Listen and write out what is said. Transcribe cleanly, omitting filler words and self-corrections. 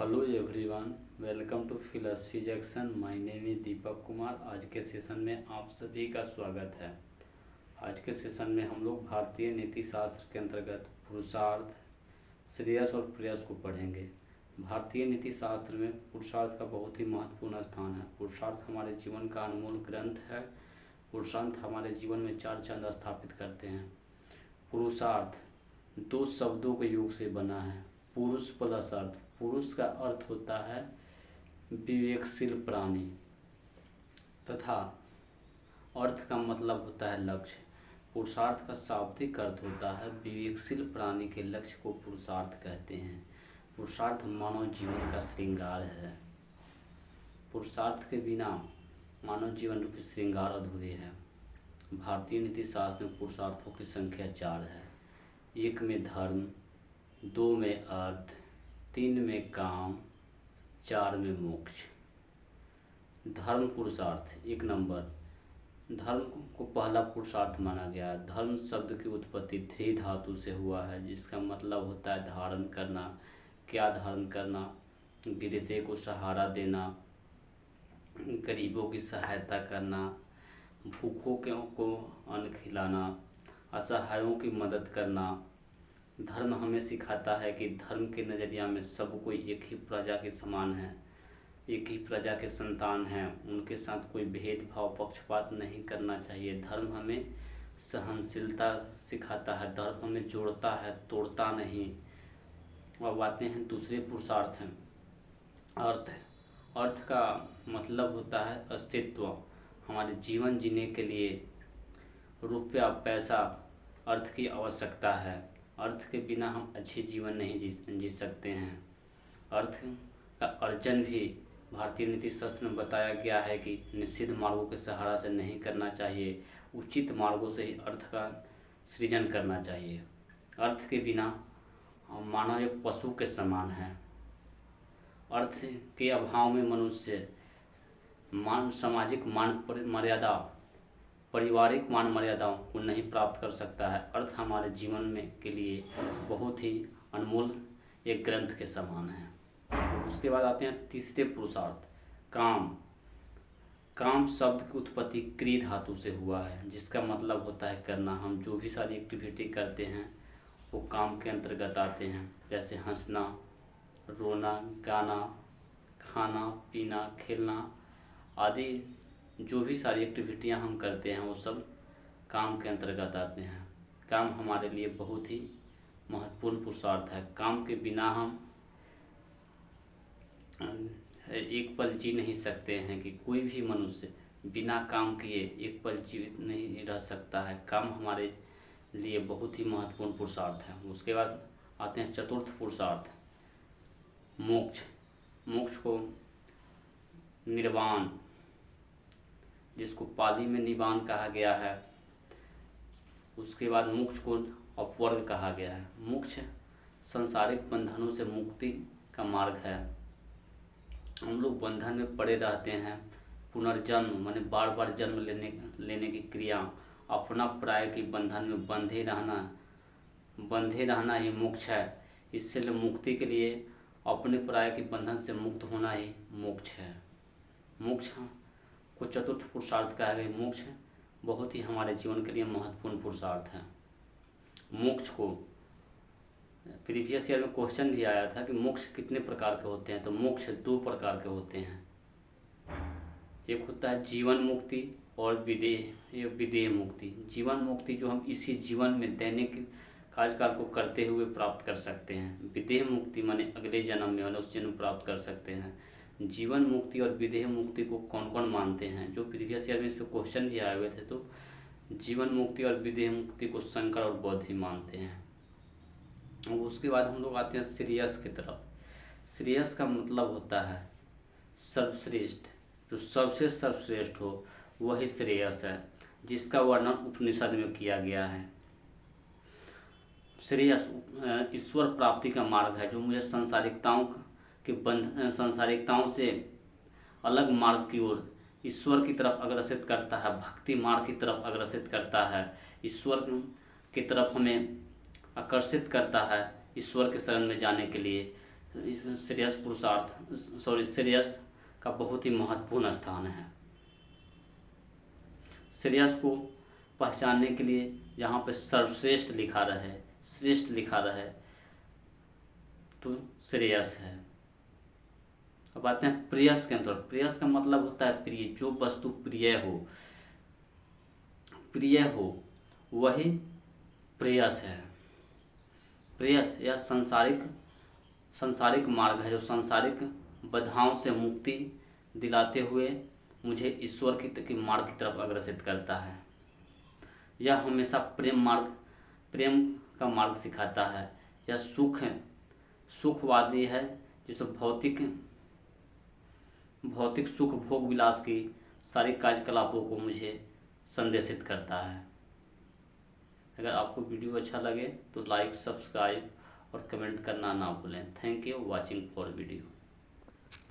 Hello everyone, welcome to philosophy junction. My name is Deepak Kumar. आज के session में आप सभी का स्वागत है। आज के सेशन में हम लोग भारतीय नीति शास्त्र के अंतर्गत पुरुषार्थ, श्रेयस और प्रेयस को पढ़ेंगे। भारतीय नीति शास्त्र में पुरुषार्थ का बहुत ही महत्वपूर्ण स्थान है। पुरुषार्थ हमारे जीवन का अनमोल ग्रंथ है। पुरुषार्थ हमारे जीवन में चार चांद स्थापित करते हैं। पुरुषार्थ दो शब्दों के योग से बना है, पुरुष प्लस अर्थ। पुरुष का अर्थ होता है विवेकशील प्राणी तथा अर्थ का मतलब होता है लक्ष्य। पुरुषार्थ का शाब्दिक अर्थ होता है विवेकशील प्राणी के लक्ष्य को पुरुषार्थ कहते हैं। पुरुषार्थ मानव जीवन का श्रृंगार है। पुरुषार्थ के बिना मानव जीवन रूपी श्रृंगार अधूरे है। भारतीय नीति शास्त्र में पुरुषार्थों की संख्या 4 है। 1 में धर्म, 2 में अर्थ, 3 में काम, 4 में मोक्ष। धर्म पुरुषार्थ 1 नंबर। धर्म को पहला पुरुषार्थ माना गया। धर्म शब्द की उत्पत्ति ध्री धातु से हुआ है, जिसका मतलब होता है धारण करना। क्या धारण करना? गिरते को सहारा देना, गरीबों की सहायता करना, भूखों को अन्न खिलाना, असहायों की मदद करना। धर्म हमें सिखाता है कि धर्म के नज़रिया में सब कोई एक ही प्रजा के समान है, एक ही प्रजा के संतान हैं। उनके साथ कोई भेदभाव, पक्षपात नहीं करना चाहिए। धर्म हमें सहनशीलता सिखाता है। धर्म हमें जोड़ता है, तोड़ता नहीं। अब आते हैं दूसरे पुरुषार्थ हैं, अर्थ। अर्थ का मतलब होता है अस्तित्व। हमारे जीवन जीने के लिए रुपया, पैसा, अर्थ की आवश्यकता है। अर्थ के बिना हम अच्छे जीवन नहीं जी सकते हैं। अर्थ का अर्जन भी भारतीय नीति शास्त्र में बताया गया है कि निषिद्ध मार्गों के सहारा से नहीं करना चाहिए, उचित मार्गों से ही अर्थ का सृजन करना चाहिए। अर्थ के बिना मानव एक पशु के समान है। अर्थ के अभाव में मनुष्य सामाजिक मान मर्यादा, पारिवारिक मान मर्यादाओं को नहीं प्राप्त कर सकता है। अर्थ हमारे जीवन में के लिए बहुत ही अनमोल एक ग्रंथ के समान है। उसके बाद आते हैं तीसरे पुरुषार्थ, काम। काम शब्द की उत्पत्ति क्री धातु से हुआ है, जिसका मतलब होता है करना। हम जो भी सारी एक्टिविटी करते हैं वो काम के अंतर्गत आते हैं, जैसे हंसना, रोना, गाना, खाना, पीना, खेलना आदि। जो भी सारी एक्टिविटियां हम करते हैं वो सब काम के अंतर्गत आते हैं। काम हमारे लिए बहुत ही महत्वपूर्ण पुरुषार्थ है। काम के बिना हम एक पल जी नहीं सकते हैं कि कोई भी मनुष्य बिना काम किए एक पल जीवित नहीं रह सकता है। काम हमारे लिए बहुत ही महत्वपूर्ण पुरुषार्थ है। उसके बाद आते हैं चतुर्थ पुरुषार्थ, मोक्ष। मोक्ष को निर्वाण, जिसको पाली में निवान कहा गया है। उसके बाद मोक्ष को अपवर्ग कहा गया है। मोक्ष संसारिक बंधनों से मुक्ति का मार्ग है। हम लोग बंधन में पड़े रहते हैं। पुनर्जन्म माने बार बार जन्म लेने की क्रिया, अपना पराय के बंधन में बंधे रहना ही मोक्ष है। इससे मुक्ति के लिए अपने पराय के बंधन से मुक्त होना ही मोक्ष है। मोक्ष को चतुर्थ पुरुषार्थ कहा गया। मोक्ष बहुत ही हमारे जीवन के लिए महत्वपूर्ण पुरुषार्थ है। मोक्ष को प्रीवियस ईयर में क्वेश्चन भी आया था कि मोक्ष कितने प्रकार के होते हैं, तो मोक्ष 2 प्रकार के होते हैं। एक होता है जीवन मुक्ति और विदेह मुक्ति। जीवन मुक्ति जो हम इसी जीवन में दैनिक कार्यकाल को करते हुए प्राप्त कर सकते हैं। विदेह मुक्ति माने अगले जन्म में उस जन्म प्राप्त कर सकते हैं। जीवन मुक्ति और विदेह मुक्ति को कौन कौन मानते हैं? जो प्रीवियस ईयर में इस पर क्वेश्चन भी आए हुए थे, तो जीवन मुक्ति और विदेह मुक्ति को शंकर और बौद्ध ही मानते हैं। उसके बाद हम लोग आते हैं श्रेयस की तरफ। श्रेयस का मतलब होता है सर्वश्रेष्ठ। जो सबसे सर्वश्रेष्ठ हो वही श्रेयस है, जिसका वर्णन उपनिषद में किया गया है। श्रेयस ईश्वर प्राप्ति का मार्ग है, जो मुझे संसारिकताओं से अलग मार्ग की ओर ईश्वर की तरफ अग्रसित करता है, भक्ति मार्ग की तरफ अग्रसित करता है, ईश्वर की तरफ हमें आकर्षित करता है ईश्वर के शरण में जाने के लिए। इस श्रेयस पुरुषार्थ श्रेयस का बहुत ही महत्वपूर्ण स्थान है। श्रेयस को पहचानने के लिए जहाँ पे सर्वश्रेष्ठ लिखा रहे, श्रेष्ठ लिखा रहे, तो श्रेयस है। अब आते हैं प्रेयस के अंतर। प्रेयस का मतलब होता है प्रिय, जो वस्तु प्रिय हो, प्रिय हो वही प्रेयस है। प्रेयस यह सांसारिक मार्ग है जो सांसारिक बाधाओं से मुक्ति दिलाते हुए मुझे ईश्वर की मार्ग की तरफ अग्रसित करता है। यह हमेशा प्रेम का मार्ग सिखाता है। यह सुखवादी है, जिसे भौतिक सुख भोग विलास की सारी कार्यकलापों को मुझे संदेशित करता है। अगर आपको वीडियो अच्छा लगे तो लाइक, सब्सक्राइब और कमेंट करना ना भूलें। Thank you watching for video.